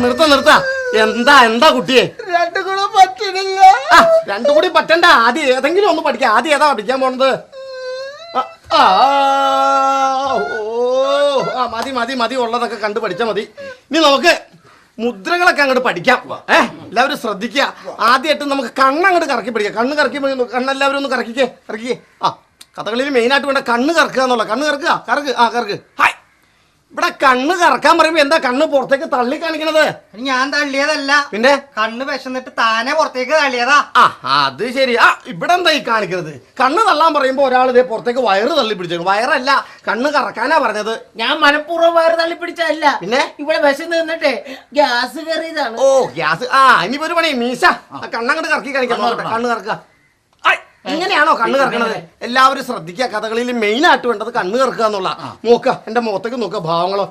നിർത്ത എന്താ കുട്ടിയെ രണ്ടും കൂടെ പറ്റണില്ല. രണ്ടും കൂടി പറ്റണ്ട. ആദ്യം ഏതെങ്കിലും ഒന്ന് പഠിക്കാം. ആദ്യം ഏതാ പഠിക്കാൻ പോണത്? മതി ഉള്ളതൊക്കെ കണ്ടു പഠിച്ചാൽ മതി. ഇനി നമുക്ക് മുദ്രകളൊക്കെ അങ്ങോട്ട് പഠിക്കാം. എല്ലാവരും ശ്രദ്ധിക്കുക. ആദ്യമായിട്ട് നമുക്ക് കണ്ണങ്ങോട്ട് കറക്കി പഠിക്കാം. കണ്ണെല്ലാവരും ഒന്ന് കറക്കിക്കേ. കഥകളിയിൽ മെയിനായിട്ട് വേണ്ട കണ്ണ് കറക്കുക എന്നുള്ള. കണ്ണ് കറക്ക്. ഹായ്, ഇവിടെ കണ്ണ് കറക്കാൻ പറയുമ്പോ എന്താ കണ്ണ് പുറത്തേക്ക് തള്ളി കാണിക്കണത്? ഞാൻ തള്ളിയതല്ല, പിന്നെ കണ്ണ് വിശന്നിട്ട് താനെ പുറത്തേക്ക് തള്ളിയതാ. അത് ശരി. ഇവിടെ എന്താ ഈ കാണിക്കുന്നത്? കണ്ണ് തള്ളാൻ പറയുമ്പോ ഒരാൾ ഇതേ പുറത്തേക്ക് വയറ് തള്ളി പിടിച്ചു. വയറല്ല, കണ്ണ് കറക്കാനാ പറഞ്ഞത്. ഞാൻ മനഃപൂർവ്വം വയറ് തള്ളി പിടിച്ചതല്ല. പിന്നെ ഇവിടെ വിശന്ന് നിന്നിട്ടേ ഗ്യാസ് കയറിയതാണ്. ഓ ഗ്യാസ്. ഇനിയിപ്പോ ഒരു പണി മീശ കണ്ണങ്ങോട്ട് കറക്കി കാണിക്കാം. കണ്ണ് കറക്കുക. ഇങ്ങനെയാണോ കണ്ണ് കറക്കണത്? എല്ലാവരും ശ്രദ്ധിക്കുക. കഥകളിയിൽ മെയിൻ ആയിട്ട് വേണ്ടത് കണ്ണ് കറക്കുക എന്നുള്ള. നോക്ക, എന്റെ മുഖത്തേക്ക് നോക്ക, ഭാവങ്ങളോ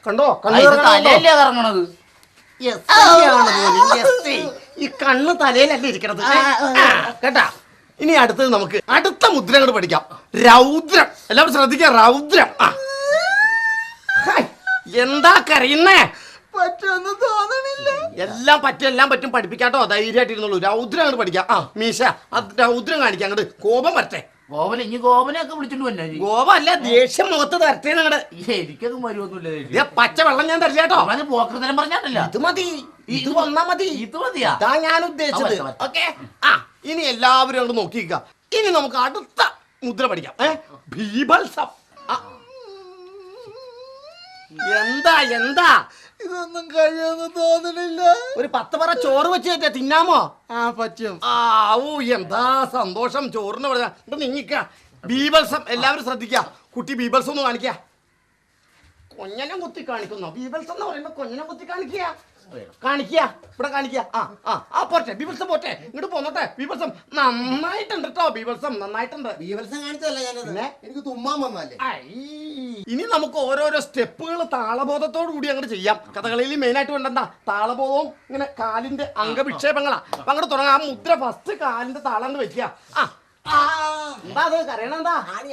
കണ്ടോ? തലയല്ലേ കറങ്ങണത്? ഈ കണ്ണ് തലയിലല്ലേ ഇരിക്കണത് കേട്ടാ. ഇനി അടുത്തത് നമുക്ക് അടുത്ത മുദ്ര അങ്ങോട്ട് പഠിക്കാം. രൗദ്രം. എല്ലാവരും ശ്രദ്ധിക്കുക. രൗദ്രം. എന്താ കരയുന്നേ? പറ്റുമെന്ന് തോന്നണില്ല. എല്ലാം പറ്റും. പഠിപ്പിക്കാട്ടോ, ധൈര്യമായിട്ടിരുന്നുള്ളൂ. രൗദ്രം അങ്ങോട്ട് പഠിക്കാം. മീശ അത് രൗദ്രം കാണിക്കാം. അങ്ങോട്ട് കോപം വരട്ടെ. ഗോപനെയൊക്കെ വിളിച്ചിട്ട് വന്നെ. കോപം അല്ല, ദേഷ്യം മുഖത്ത് തരട്ടെ. നിങ്ങടെ എനിക്കൊന്നും വരുമൊന്നുമില്ല. പച്ച വെള്ളം ഞാൻ തരില്ല കേട്ടോ. പോക്കൃതരം പറഞ്ഞാട്ടില്ല. ഇത് മതി. ഇത് വന്നാ മതി. ഇത് മതിയാ ഞാൻ ഉദ്ദേശിച്ചത്. ഓക്കെ. ഇനി എല്ലാവരും അങ്ങോട്ട് നോക്കിക്ക. ഇനി നമുക്ക് അടുത്ത മുദ്ര പഠിക്കാം. ബീഭത്സം. എന്താ ഇതൊന്നും കഴിയുമെന്ന് തോന്നണില്ല. ഒരു 10 പറ ചോറ് വെച്ച് തിന്നാമോ? പറ്റും. എന്താ സന്തോഷം. ചോറിന് പറയാ. നിങ്ങിക്ക. ബീഭത്സം. എല്ലാവരും ശ്രദ്ധിക്കുക. കുട്ടി ബീഭത്സം ഒന്ന് കാണിക്ക. കൊഞ്ഞനം കുത്തി കാണിക്കുന്നോ? ബീഭത്സം എന്ന് പറയുമ്പോ കൊഞ്ഞനം കുത്തി കാണിക്കുക. ഇവിടെ കാണിക്കുക. പോട്ടെ, ബീഭത്സം പോട്ടെ. ഇങ്ങോട്ട് പോന്നോട്ടെ. ബീഭത്സം നന്നായിട്ടുണ്ട് കേട്ടോ. ബീഭത്സം നന്നായിട്ടുണ്ട്. ബീഭത്സം കാണിച്ചതല്ല ഞാനത്. എനിക്ക് തുമ്മാൻ വന്നല്ലേ. ഇനി നമുക്ക് ഓരോരോ സ്റ്റെപ്പുകൾ താളബോധത്തോടു കൂടി അങ്ങോട്ട് ചെയ്യാം. കഥകളിയിൽ മെയിനായിട്ട് വേണ്ടെന്താ താളബോധവും ഇങ്ങനെ കാലിന്റെ അംഗവിക്ഷേപങ്ങളാ. അപ്പൊ അങ്ങോട്ട് തുടങ്ങാം. മുദ്ര ഫസ്റ്റ് കാലിന്റെ താളം വെക്കുക. എന്താ അത് കരയണെന്താ? ആണി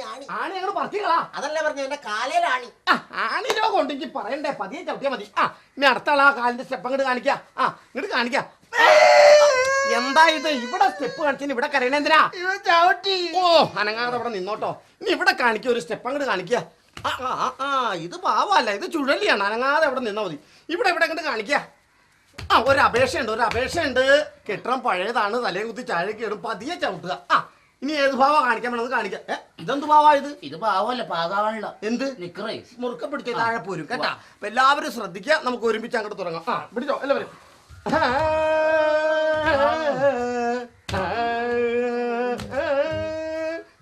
അങ്ങോട്ട് പറത്തിക്കളാ. അതല്ല പറഞ്ഞു എന്റെ കാലയിലാണി. ആണി രോഗം ഉണ്ടെങ്കിൽ പറയണ്ടേ, പതിയെ ചവിട്ടിയാ മതി. ഇനി അടുത്ത ആളാ കാലിന്റെ സ്റ്റെപ്പ് അങ്ങോട്ട് കാണിക്കാം. ഇങ്ങോട്ട് കാണിക്കാം. എന്താ ഇത്? ഇവിടെ സ്റ്റെപ്പ് കാണിച്ചു. ഇവിടെ കരയണെന്തിനാ? അനങ്ങാതെ അവിടെ നിന്നോട്ടോ. ഇനി ഇവിടെ കാണിക്കുക. ഒരു സ്റ്റെപ്പ് അങ്ങോട്ട് കാണിക്കുക. ഇത് പാവല്ല, ഇത് ചുഴലിയാണ്. അനങ്ങാതെ അവിടെ നിന്നാ മതി. ഇവിടെ അങ്ങോട്ട് കാണിക്കുക. ഒരു അപേക്ഷയുണ്ട്. കെട്ടിടം പഴയതാണ്. തലയും കുത്തി ചാഴേക്ക് ഇടും. പതിയെ ചവിട്ടുക. ഇനി ഏത് ഭാവ കാണിക്കാൻ വേണ്ടത് കാണിക്കാം. ഇതെന്ത് ഭാവാ ഇത്? ഇത് പാവല്ല, പാകാവാനുള്ള. എന്ത് നിക്കറേ മുറുക്ക പിടിച്ച താഴെ പോരും കേട്ടാ. അപ്പൊ എല്ലാവരും ശ്രദ്ധിക്കുക. നമുക്ക് ഒരുമിച്ച് അങ്ങോട്ട് തുടങ്ങാം. പിടിച്ചോ എല്ലാവരും.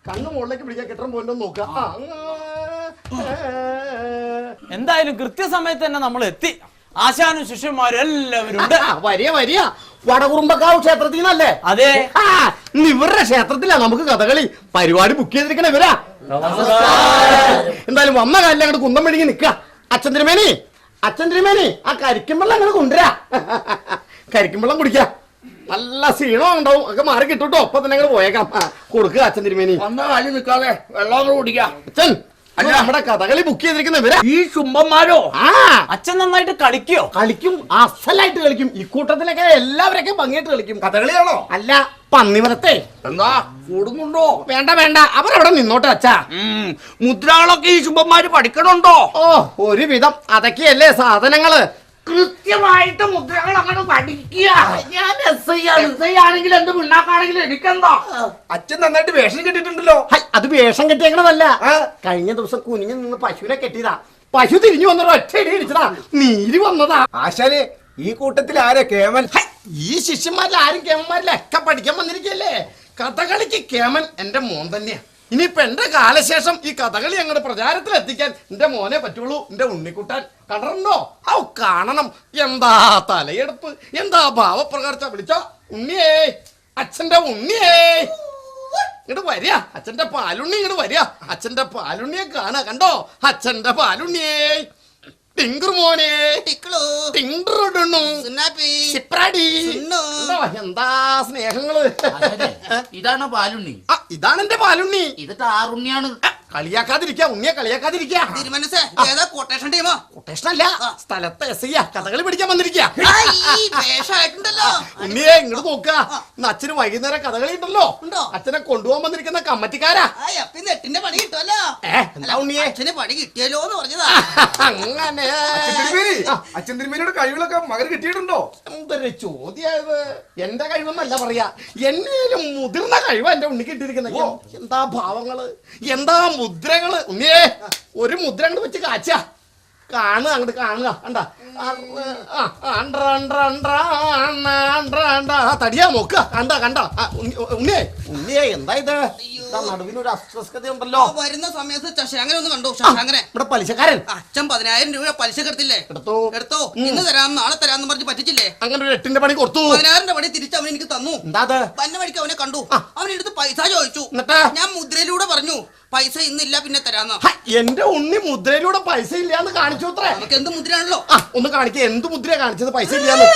കണ്ണ് മുകളിലേക്ക് പിടിക്കാൻ കെട്ടിടം പോയിട്ടോ നോക്കുക. എന്തായാലും കൃത്യസമയത്ത് തന്നെ നമ്മൾ എത്തി. ആശാനും ശിഷ്യന്മാരും എല്ലാവരും ഉണ്ട്. വരിക വടകുറുമ്പക്കാവ് ക്ഷേത്രത്തിൽ നിന്നല്ലേ? അതെ. ഇവരുടെ ക്ഷേത്രത്തിലാ നമുക്ക് കഥകളി പരിപാടി ബുക്ക് ചെയ്തിരിക്കണ ഇവരാ. എന്തായാലും വന്ന കാലിൽ അങ്ങോട്ട് കുന്തം മെഴുകി നിക്ക. അച്ഛൻ തിരുമേനി ആ കരിക്കുമ്പെള്ളം അങ്ങോട്ട് കൊണ്ടുവരാ. കരിക്കുമ്പെള്ളം കുടിക്ക. നല്ല ക്ഷീണം ഉണ്ടാവും. ഒക്കെ മാറി കിട്ടൂട്ടോ. ഒപ്പം തന്നെ അങ്ങോട്ട് പോയേക്കാം. കൊടുക്കുക അച്ഛൻ തിരുമേനി. വന്ന കാലിൽ നിൽക്കാതെ വെള്ളം കുടിക്കാം. അച്ഛൻ നമ്മുടെ കഥകളി ബുക്ക് ചെയ്തിരിക്കുന്ന ഇവരാ. ഈ ശുംഭന്മാരോ? അച്ഛൻ നന്നായിട്ട് കളിക്കും. അസലായിട്ട് കളിക്കും. ഈ കൂട്ടത്തിലൊക്കെ എല്ലാവരൊക്കെ ഭംഗിയായിട്ട് കളിക്കും. കഥകളിയാണോ? അല്ല, പന്നിവരത്തെ. എന്താ കൂടുന്നുണ്ടോ? വേണ്ട അവരവിടെ നിന്നോട്ടെ അച്ഛാ. മുദ്രകളൊക്കെ ഈ ശുംഭന്മാര് പഠിക്കണുണ്ടോ? ഒരുവിധം. അതൊക്കെയല്ലേ സാധനങ്ങള്. കൃത്യമായിട്ട് മുദ്രകൾ അങ്ങോട്ട് പഠിക്കുക. ഞാൻ എസ് ഐ ആണെങ്കിലും എന്ത് പിണ്ണാക്കാണെങ്കിലും എനിക്കെന്താ? അച്ഛൻ നന്നായിട്ട് വേഷം കെട്ടിട്ടുണ്ടല്ലോ. അത് വേഷം കെട്ടിയേക്കണതല്ല. കഴിഞ്ഞ ദിവസം കുനിഞ്ഞു നിന്ന് പശുവിനെ കെട്ടിയതാ. പശു തിരിഞ്ഞു വന്നോ ഒറ്റ ഇടി ഇടിച്ചതാ. നീര് വന്നതാ. ആശാനെ, ഈ കൂട്ടത്തിൽ ആരാ കേമൻ? ഈ ശിഷ്യന്മാരിൽ ആരും കേമന്മാരില്ല. ഒക്കെ പഠിക്കാൻ വന്നിരിക്കല്ലേ. കഥകളിക്ക് കേമൻ എന്റെ മോൻ തന്നെയാ. ഇനിയിപ്പൊ എന്റെ കാലശേഷം ഈ കഥകളി അങ്ങോട്ട് പ്രചാരത്തിൽ എത്തിക്കാൻ എന്റെ മോനെ പറ്റുള്ളൂ. എന്റെ ഉണ്ണിക്കുട്ടാൻ കണ്ടോ? കാണണം. എന്താ തലയെടുപ്പ്, എന്താ ഭാവപ്രകാർച്ച. വിളിച്ചോ ഉണ്ണിയേ, അച്ഛന്റെ ഉണ്ണിയേ. ഇങ്ങോട്ട് വരിക. അച്ഛന്റെ പാലുണ്ണി ഇങ്ങോട്ട് വരിക. അച്ഛന്റെ പാലുണ്ണിയെ കാണാ. കണ്ടോ അച്ഛന്റെ പാലുണ്ണിയേ. ടിങ്കർ മോനെ, എന്താ സ്നേഹങ്ങള്. ഇതാണ് പാലുണ്ണി. ഇതാണ് എന്റെ പാലുണ്ണി. ഇത് ടാറുണ്ണിയാണ്. കളിയാക്കാതിരിക്കാ ഉണ്ണിയെ കളിയാക്കാതിരിക്കാ. തിരുമനസ് ഏതാ കൊട്ടേഷൻ ടീമോ? കൊട്ടേഷൻ അല്ല, സ്ഥലത്തെ എസ് ഐ കഥകളി പിടിക്കാൻ വന്നിരിക്കാ. വേഷമായിട്ടുണ്ടല്ലോ. ഉണ്ണിയെ ഇങ്ങോട്ട് നോക്കുക, ഇന്ന് അച്ഛന് വൈകുന്നേരം കഥകളി ഉണ്ടല്ലോ. ഉണ്ടോ? അച്ഛനെ കൊണ്ടുപോകാൻ വന്നിരിക്കുന്ന കമ്മറ്റിക്കാരാ. അപ്പൊ നെട്ടിന്റെ പണി കിട്ടുമല്ലോ. എന്താ ഉണ്ണിയെ അച്ഛന് പണി കിട്ടിയല്ലോ എന്ന് പറഞ്ഞതാ. അങ്ങനെ അച്ഛൻ തിരുമേനിയുടെ കഴിവുകളൊക്കെ മകന് കിട്ടിയിട്ടുണ്ടോ? എന്തൊരു ചോദ്യത്. എന്റെ കഴിവെന്നല്ല പറയാ, എന്നേലും മുതിർന്ന കഴിവ് എന്റെ ഉണ്ണിക്ക് ഇട്ടിരിക്കുന്ന. എന്താ ഭാവങ്ങള്, എന്താ മുദ്രകള്. ഉണ്ണിയെ ഒരു മുദ്ര അങ്ങോട്ട് വെച്ച് കാച്ച കാണുക, അങ്ങോട്ട് കാണുക. കണ്ടാ തടിയാ നോക്കുക. കണ്ട കണ്ട ഉണ്ണിയെ ഉണ്ണിയെ എന്താ ഇത്? നടുവിനൊരു അസ്വസ്ഥത ഉണ്ടല്ലോ. വരുന്ന സമയത്ത് ശശാങ്കനെ ഒന്ന് കണ്ടു. ശശാങ്കനെ ഇവിടെ പലിശക്കാരൻ. അച്ഛൻ 10,000 രൂപ പലിശ എടുത്തില്ലേ? എടുത്തോ. ഇന്ന് തരാം നാളെ തരാന്ന് പറഞ്ഞ് പറ്റിച്ചില്ലേ? അങ്ങനെ ഒരു 8ന്റെ പണി കൊടുത്തു. 10,000 പണി തിരിച്ച് അവൻ എനിക്ക് തന്നു. എന്താ പന്ന വഴിക്ക് അവനെ കണ്ടു. അവനെടുത്ത് പൈസ ചോദിച്ചു. എന്നിട്ട് ഞാൻ മുദ്രയിലൂടെ പറഞ്ഞു പൈസ ഇന്നില്ല പിന്നെ തരാന്ന്. എന്റെ ഉണ്ണി മുദ്രയിലൂടെ പൈസ ഇല്ലാന്ന് കാണിച്ചു അത്രേ. നമുക്ക് എന്ത് മുദ്രയാണല്ലോ. ഒന്ന് കാണിക്ക, എന്ത് മുദ്രയാ കാണിച്ചത്? പൈസ ഇല്ലാന്ന്.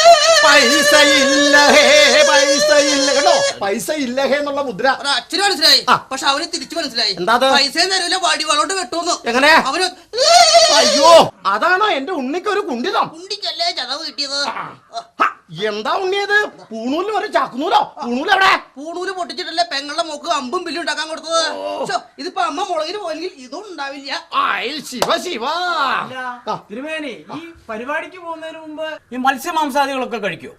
പൈസ ഇല്ല ഹേ, പൈസ ഇല്ല കേട്ടോ, പൈസ ഇല്ല ഹേ എന്നുള്ള മുദ്ര അച്ഛന് മനസ്സിലായി. പക്ഷെ അവന് തിരിച്ചു മനസ്സിലായി. എന്താ പൈസയും തരൂല, വടിവാളോട്ട് വെട്ടൂന്ന്. എങ്ങനെ? അവന് അയ്യോ, അതാണോ എന്റെ ഉണ്ണിക്ക് ഒരു കുണ്ടിതം? കുണ്ടിക്കല്ലേ ചതവ് കിട്ടിയത്. എന്താ ഉണ്ണിയത്? പൂണൂലിന് ഒരു ചാക്കുന്നൂലോ? പൂണൂല് എവിടെ? പൂണൂല് പൊട്ടിച്ചിട്ടല്ലേ പെങ്ങളുടെ മോക്ക് അമ്പും ബില്ലും ഉണ്ടാക്കാൻ കൊടുത്തത്. ഇതിപ്പോ അമ്മ മുളകിന് പോയെങ്കിൽ ഇതും ഉണ്ടാവില്ല. ശിവ ശിവ. തിരുമേനി, ഈ പരിപാടിക്ക് പോകുന്നതിന് മുമ്പ് ഈ മത്സ്യമാംസാദികളൊക്കെ കഴിക്കോ?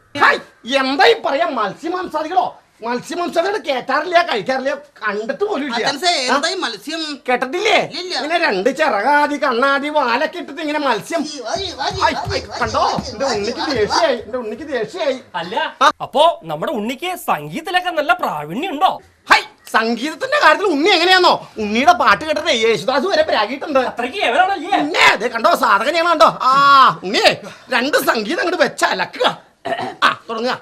എന്താ ഈ പറയാ? മത്സ്യമാംസാദികളോ? മത്സ്യമാംസാദികൾ കേട്ടാറില്ല, കഴിക്കാറില്ല, കണ്ടിട്ട് പോലും ഇല്ല. എന്താ ഈ മത്സ്യം? കേട്ടിട്ടില്ലേ? ഇങ്ങനെ 2 ചിറകാതി കണ്ണാതി വാലൊക്കെ ഇട്ടിട്ട് ഇങ്ങനെ മത്സ്യം. കണ്ടോ, എന്റെ ഉണ്ണിക്ക് ദേഷ്യായി, എന്റെ ഉണ്ണിക്ക് ദേഷ്യായി. അല്ല, അപ്പോ നമ്മുടെ ഉണ്ണിക്ക് സംഗീതത്തിലൊക്കെ നല്ല പ്രാവീണ്യം ഉണ്ടോ? ഹൈ, സംഗീതത്തിന്റെ കാര്യത്തിൽ ഉണ്ണി എങ്ങനെയാണോ? ഉണ്ണിയുടെ പാട്ട് കേട്ടിട്ട് യേശുദാസ് വരെ പ്രാഗിയിട്ടുണ്ട്. അത്രയ്ക്ക് എവരാണല്ലേ? ഉണ്ണേ അതെ കണ്ടോ, സാധകനെയാണോ കണ്ടോ? ഉണ്ണിയെ 2 സംഗീതം അങ്ങോട്ട് വെച്ച അലക്കുക. തുടങ്ങുക.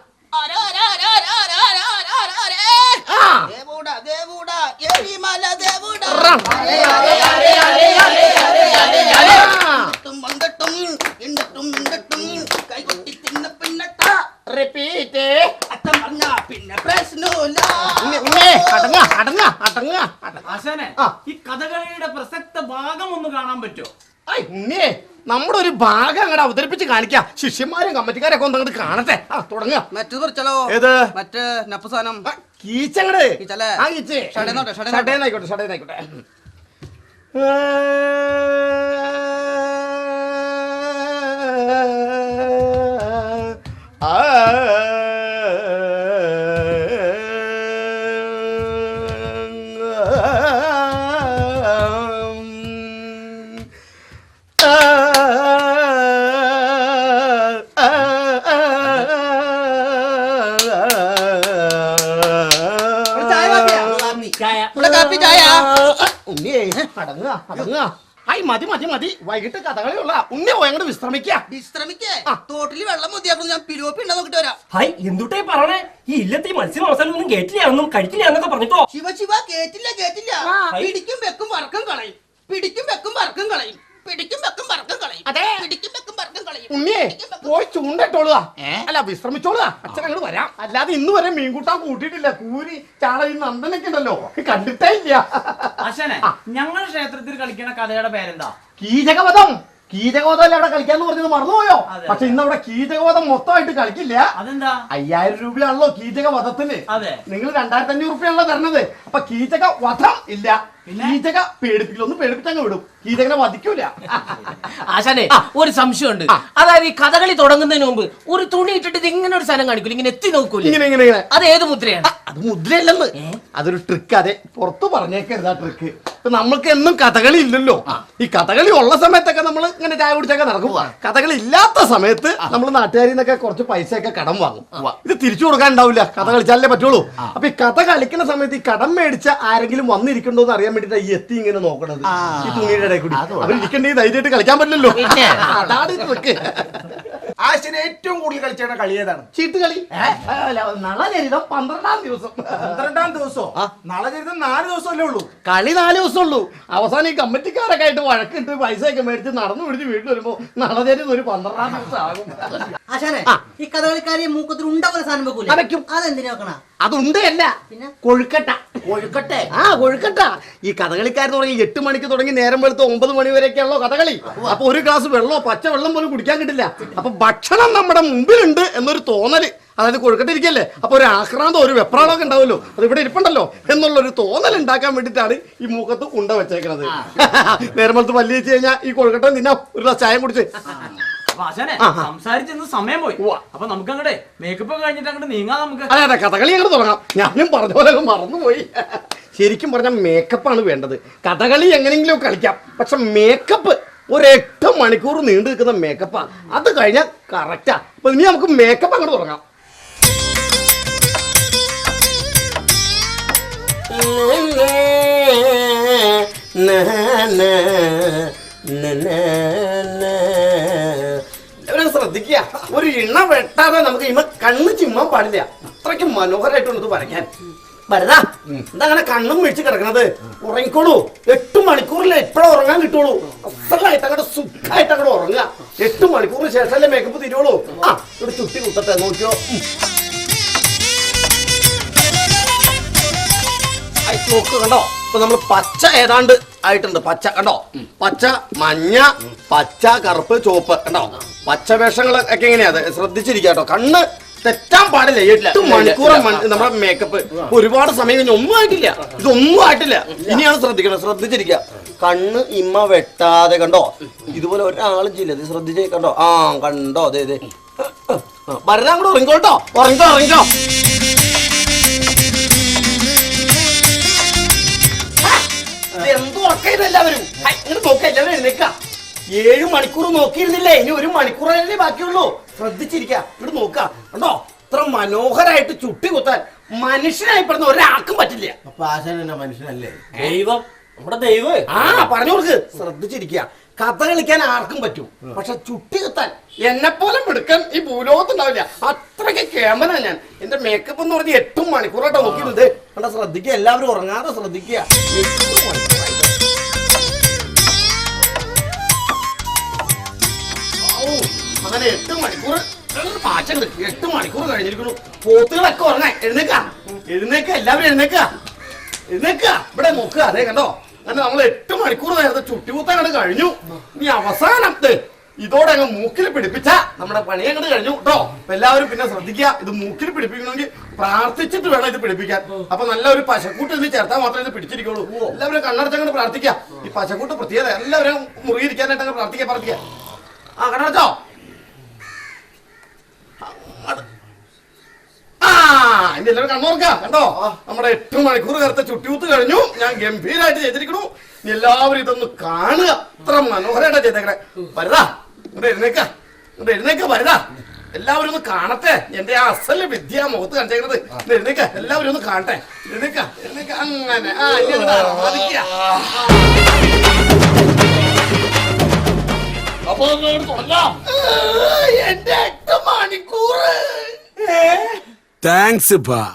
ആശാനെ, ഈ കഥകളിയുടെ പ്രസക്ത ഭാഗം ഒന്ന് കാണാൻ പറ്റുമോ? ഉണ്ണിയെ നമ്മുടെ ഒരു ഭാഗം അങ്ങോട്ട് അവതരിപ്പിച്ച് കാണിക്കാം. ശിഷ്യന്മാരും കമ്മറ്റിക്കാരൊക്കെ ഒന്ന് അങ്ങോട്ട് കാണട്ടെ. തുടങ്ങുക. മറ്റേത് പറിച്ചാലോ? ഏത്? മറ്റേ നപ്പുസാനം കീച്ചങ്ങട്. കീച്ചല്ലേ? കീച്ചേ ഷടേന്നായിക്കോട്ടെ. ഷടേന്നായിക്കോട്ടെ. മതി മതി മതി, വൈകിട്ട് കഥകളിയുള്ള. ഉണ്ണി പോയി അങ്ങോട്ട് വിശ്രമിക്കേ. തോട്ടില് വെള്ളം മതിയാക്കുന്നു. ഞാൻ പിലോപ്പി ഉണ്ടോ നോക്കിട്ട് വരാം. ഹായ്, എന്തുട്ടേ പറഞ്ഞേ? ഈ ഇല്ലത്തെ ഈ മത്സ്യം മസാലൊന്നും കേട്ടില്ലാന്നും കഴിക്കില്ലാന്നൊക്കെ പറഞ്ഞിട്ടോ? ശിവ കേറ്റില്ല. പിടിക്കും വെക്കും വറക്കം കളയും. പിടിക്കും വെക്കും വറക്കം കളയും. പിടിക്കും വെക്കും വറക്കം കളയും. അതെ, പിടിക്കും വെക്കും വറക്കം കളയും. ഉണ്ണിയെ പോയി ചൂണ്ടിട്ടോളുക. അല്ല, വിശ്രമിച്ചോളുക. അച്ഛൻ അങ്ങോട്ട് വരാം. അല്ലാതെ ഇന്ന് വരെ മീൻകൂട്ടാൻ കൂട്ടിയിട്ടില്ല. കൂരി ചാള ഈ നന്ദനൊക്കെ ഉണ്ടല്ലോ, കണ്ടിട്ടേ ഇല്ല. ആശാനെ, ഞങ്ങളുടെ ക്ഷേത്രത്തിൽ കളിക്കുന്ന കഥയുടെ പേരെന്താ? കീചകവധം. കീചകവധമല്ലേ അവിടെ കളിക്കാന്ന് പറഞ്ഞത് മറന്നുപോയോ? പക്ഷെ ഇന്ന് അവിടെ കീചകവധം മൊത്തമായിട്ട് കളിക്കില്ല. അതെന്താ? 5000 രൂപയാണല്ലോ കീചകവധത്തിന്. അതെ, നിങ്ങൾ 2500 രൂപയാണല്ലോ തരണത്. അപ്പൊ കീചകവധം ഇല്ല. കീചക പേടിപ്പിക്കില്ല. പേടിപ്പിച്ചങ്ങ് വിടും. കീചകനെ വധിക്കൂല. ആശാനെ, ഒരു സംശയമുണ്ട്. അതായത് ഈ കഥകളി തുടങ്ങുന്നതിന് മുമ്പ് ഒരു തുണി ഇട്ടിട്ട് ഇങ്ങനെ ഒരു സാധനം കാണിക്കൂല, ഇങ്ങനെ എത്തി നോക്കൂല. ഇങ്ങനെ അത് ഏത് മുദ്രയാണ്? അത് മുദ്രയല്ലെന്ന്, അതൊരു ട്രിക്ക്. അതെ, പുറത്തു പറഞ്ഞേക്കരുത് ആ ട്രിക്ക്. ഇപ്പൊ നമ്മൾക്ക് എന്നും കഥകളി ഇല്ലല്ലോ. ഈ കഥകളി ഉള്ള സമയത്തൊക്കെ നമ്മൾ ഇങ്ങനെ ചായ കുടിച്ചൊക്കെ നടക്കും. കഥകളി ഇല്ലാത്ത സമയത്ത് നമ്മൾ നാട്ടുകാരിൽ നിന്നൊക്കെ കുറച്ച് പൈസയൊക്കെ കടം വാങ്ങും. ഇത് തിരിച്ചു കൊടുക്കാൻ ഉണ്ടാവില്ല, കഥ കളിച്ചാലേ പറ്റുള്ളൂ. അപ്പൊ ഈ കഥ കളിക്കുന്ന സമയത്ത് ഈ കടം മേടിച്ച ആരെങ്കിലും വന്നിരിക്കണ്ടോ എന്ന് അറിയാൻ വേണ്ടിട്ട് ഈ എത്തി ഇങ്ങനെ നോക്കണത്. ഈ തുണിയുടെ ഇടയിൽ കൂടി അവരിരിക്കണ്ടേ ധൈര്യമായിട്ട് കളിക്കാൻ പറ്റില്ലല്ലോ. അതാണ് ട്രിക്ക്. ആശാൻ ഏറ്റവും കൂടുതൽ കളിച്ചാണ് കളി ഏതാണ്? ചീട്ട് കളി. നളചരിതം 12-ാം ദിവസം. 12-ാം ദിവസോ? നാളെ ചെയ്താൽ 4 ദിവസമല്ലേ ഉള്ളൂ. കളി 4 ദിവസം ഉള്ളൂ. അവസാനം ഈ കമ്മിറ്റിക്കാരൊക്കെ ആയിട്ട് വഴക്കിട്ട് പൈസ ഒക്കെ മേടിച്ച് നടന്നു പിടിച്ച് വീട്ടിൽ വരുമ്പോ നളചരിതം ഒരു 12-ാം ദിവസം ആകും. ആശാനെ ഈ കഥകളിക്കാരി മൂക്കത്തിൽ ഉണ്ടാവുന്ന സാധനം വെക്കൂല അരയ്ക്കും. അതെന്തിനാ വെക്കണ? അതുണ്ട് അല്ല, പിന്നെ? കൊഴുക്കട്ട. കൊഴുക്കട്ടെ. കൊഴുക്കട്ട. ഈ കഥകളിക്കാരെന്ന് പറഞ്ഞാൽ 8 മണിക്ക് തുടങ്ങി നേരം വെളുത്ത് 9 മണി വരെയൊക്കെയാണല്ലോ കഥകളി. അപ്പൊ ഒരു ഗ്ലാസ് വെള്ളമോ പച്ച വെള്ളം പോലും കുടിക്കാൻ കിട്ടില്ല. അപ്പൊ ഭക്ഷണം നമ്മുടെ മുമ്പിലുണ്ട് എന്നൊരു തോന്നല്, അതായത് കൊഴുക്കട്ട ഇരിക്കല്ലേ, അപ്പൊ ഒരു ആക്രാന്തം ഒരു വെപ്രാളമൊക്കെ ഉണ്ടാവുമല്ലോ, അത് ഇവിടെ ഇരിപ്പുണ്ടല്ലോ എന്നുള്ളൊരു തോന്നൽ ഉണ്ടാക്കാൻ വേണ്ടിയിട്ടാണ് ഈ മൂക്കത്ത് ഉണ്ട വെച്ചേക്കുന്നത്. നേരം വെളുത്ത് പല്ല് വെച്ച് കഴിഞ്ഞാൽ ഈ കൊഴുക്കട്ട തിന്നാം, ഒരു ഗ്ലാസ് ചായം കുടിച്ച്. ആശാനെ സംസാരിച്ചെന്ന് സമയം പോയി. അപ്പൊ നമുക്ക് അങ്ങോട്ടെ മേക്കപ്പ് ഒക്കെ കഴിഞ്ഞിട്ട് അങ്ങോട്ട് നീങ്ങാം നമുക്ക്. അതെ, കഥകളി അങ്ങോട്ട് തുടങ്ങാം. ഞാനും പറഞ്ഞ പോലെ മറന്നുപോയി. ശരിക്കും പറഞ്ഞാൽ മേക്കപ്പാണ് വേണ്ടത്. കഥകളി എങ്ങനെയെങ്കിലും കളിക്കാം, പക്ഷെ മേക്കപ്പ് ഒരു 8 മണിക്കൂർ നീണ്ടു നിൽക്കുന്ന മേക്കപ്പാ. അത് കഴിഞ്ഞാൽ കറക്റ്റാ. അപ്പൊ ഇനി നമുക്ക് മേക്കപ്പ് അങ്ങോട്ട് തുടങ്ങാം. ശ്രദ്ധിക്കുക, ഒരു ഇണ വെട്ടാതെ നമുക്ക് ഇമ കണ്ണ് ചിമ്മാൻ പാടില്ല. അത്രയ്ക്ക് മനോഹരമായിട്ടുണ്ട് ഇത് വരയ്ക്കാൻ. വരതാ, എന്താ അങ്ങനെ കണ്ണും വീഴ്ച കിടക്കണത്? ഉറങ്ങിക്കോളൂ. 8 മണിക്കൂറിൽ എപ്പോഴും ഉറങ്ങാൻ കിട്ടുള്ളൂ. അസലായിട്ട് അങ്ങോട്ട് സുഖമായിട്ട് അങ്ങോട്ട് ഉറങ്ങുക. 8 മണിക്കൂറിന് ശേഷമല്ലേ മേക്കപ്പ് തീരുള്ളൂ. ഇവിടെ ചുട്ടി കുത്തട്ടെ, നോക്കിയോ. നോക്ക്, കണ്ടോ? ഇപ്പൊ നമ്മൾ പച്ച ഏതാണ്ട് ആയിട്ടുണ്ട്. പച്ച കണ്ടോ? പച്ച, മഞ്ഞ, പച്ച, കറുപ്പ്, ചുവപ്പ് കണ്ടോ? പച്ച വേഷങ്ങളൊക്കെ എങ്ങനെയാ? ശ്രദ്ധിച്ചിരിക്കുക കേട്ടോ, കണ്ണ് തെറ്റാൻ പാടില്ല. 8 മണിക്കൂർ നമ്മുടെ മേക്കപ്പ്. ഒരുപാട് സമയം കഴിഞ്ഞ ഒന്നും ആയിട്ടില്ല, ഇതൊന്നും ആയിട്ടില്ല. ഇനിയാണ് ശ്രദ്ധിക്കണം, ശ്രദ്ധിച്ചിരിക്കുക. കണ്ണ് ഇമ്മ വെട്ടാതെ കണ്ടോ? ഇതുപോലെ ഒരാളും ചെയ്യില്ല. ഇത് ശ്രദ്ധിച്ചേ കണ്ടോ? കണ്ടോ? അതെ അതെ. വരതാ, അങ്ങോട്ട് ഉറങ്ങിക്കോട്ടോ. ഉറങ്ങിക്കോ. എന്തോ എല്ലാവരും ഇങ്ങനെ നോക്കാം. എല്ലാവരും എഴുന്നേക്കാം. 7 മണിക്കൂർ നോക്കിയിരുന്നില്ലേ? ഇനി 1 മണിക്കൂറല്ലേ ബാക്കിയുള്ളൂ. ശ്രദ്ധിച്ചിരിക്കുക. ഇവിടെ നോക്ക കണ്ടോ? ഇത്ര മനോഹരായിട്ട് ചുട്ടി കുത്താൻ മനുഷ്യനായി പറഞ്ഞ ഒരാൾക്കും പറ്റില്ല. അപ്പൊ ആശാൻ എന്നാ മനുഷ്യനല്ലേ? ദൈവം, നമ്മുടെ ദൈവം. പറഞ്ഞു കൊടുക്ക്. ശ്രദ്ധിച്ചിരിക്കുക. കഥ കളിക്കാൻ ആർക്കും പറ്റും, പക്ഷെ ചുട്ടി കുത്താൻ എന്നെപ്പോലെ മിടുക്കൻ ഈ ഭൂലോകത്തുണ്ടാവില്ല. അത്രയ്ക്ക് കേമനാ ഞാൻ. എന്റെ മേക്കപ്പ് എന്ന് പറഞ്ഞ് 8 മണിക്കൂറായിട്ടോ നോക്കിയിരുന്നത്. കണ്ട, ശ്രദ്ധിക്കുക. എല്ലാവരും ഉറങ്ങാതെ ശ്രദ്ധിക്കുക. 8 മണിക്കൂറായിട്ട് അങ്ങനെ 8 മണിക്കൂർ മാറ്റം. 8 മണിക്കൂർ കഴിഞ്ഞിരിക്കുന്നു. പോത്തുകളൊക്കെ ഉറങ്ങാൻ. എഴുന്നേക്ക എല്ലാവരും എഴുന്നേക്ക. ഇവിടെ നോക്കുക. അതേ കണ്ടോ? അങ്ങനെ നമ്മൾ 8 മണിക്കൂർ നേരത്തെ ചുട്ടികൂത്താൻ അങ്ങോട്ട് കഴിഞ്ഞു. ഇനി അവസാനം ഇതോടെ അങ്ങ് മൂക്കിൽ പിടിപ്പിച്ച നമ്മുടെ പണി അങ്ങോട്ട് കഴിഞ്ഞു കേട്ടോ. അപ്പൊ എല്ലാവരും പിന്നെ ശ്രദ്ധിക്കുക, ഇത് മൂക്കിൽ പിടിപ്പിക്കണമെങ്കിൽ പ്രാർത്ഥിച്ചിട്ട് വേണം ഇത് പിടിപ്പിക്കാൻ. അപ്പൊ നല്ലൊരു പശക്കൂട്ട് ഇതിന് ചേർത്താൽ മാത്രമേ ഇത് പിടിച്ചിരിക്കുള്ളൂ. എല്ലാവരും കണ്ണടച്ചങ്ങോട്ട് പ്രാർത്ഥിക്കുക. ഈ പശക്കൂട്ട് പ്രത്യേകത. എല്ലാവരും മുറിയിരിക്കാനായിട്ട് അങ്ങ് പ്രാർത്ഥിക്കുക. കണ്ണടച്ചോ? ഇനി എല്ലാവരും കണ്ണോർക്ക. കണ്ടോ? നമ്മുടെ 8 മണിക്കൂർ നേരത്തെ ചുട്ടിയൂത്ത് കഴിഞ്ഞു. ഞാൻ ഗംഭീരമായിട്ട് ചെയ്തിരിക്കണു. ഇനി എല്ലാവരും ഇതൊന്ന് കാണുക. അത്ര മനോഹരമായിട്ടാ ചെയ്തേക്കണേ. വരുതാ, ഇവിടെ എഴുന്നേക്ക. വരുതാ, എല്ലാവരും ഒന്ന് കാണട്ടെ. എന്റെ ആ അസല് വിദ്യ മുഖത്ത് കാണിച്ചേക്കണത്. എഴുന്നേക്ക, എല്ലാവരും ഒന്ന് കാണട്ടെ. എഴുന്നേക്ക. അങ്ങനെ അപ്പൊ തുടങ്ങാം. എന്റെ 8 മണിക്കൂർ. താങ്ക്സ്.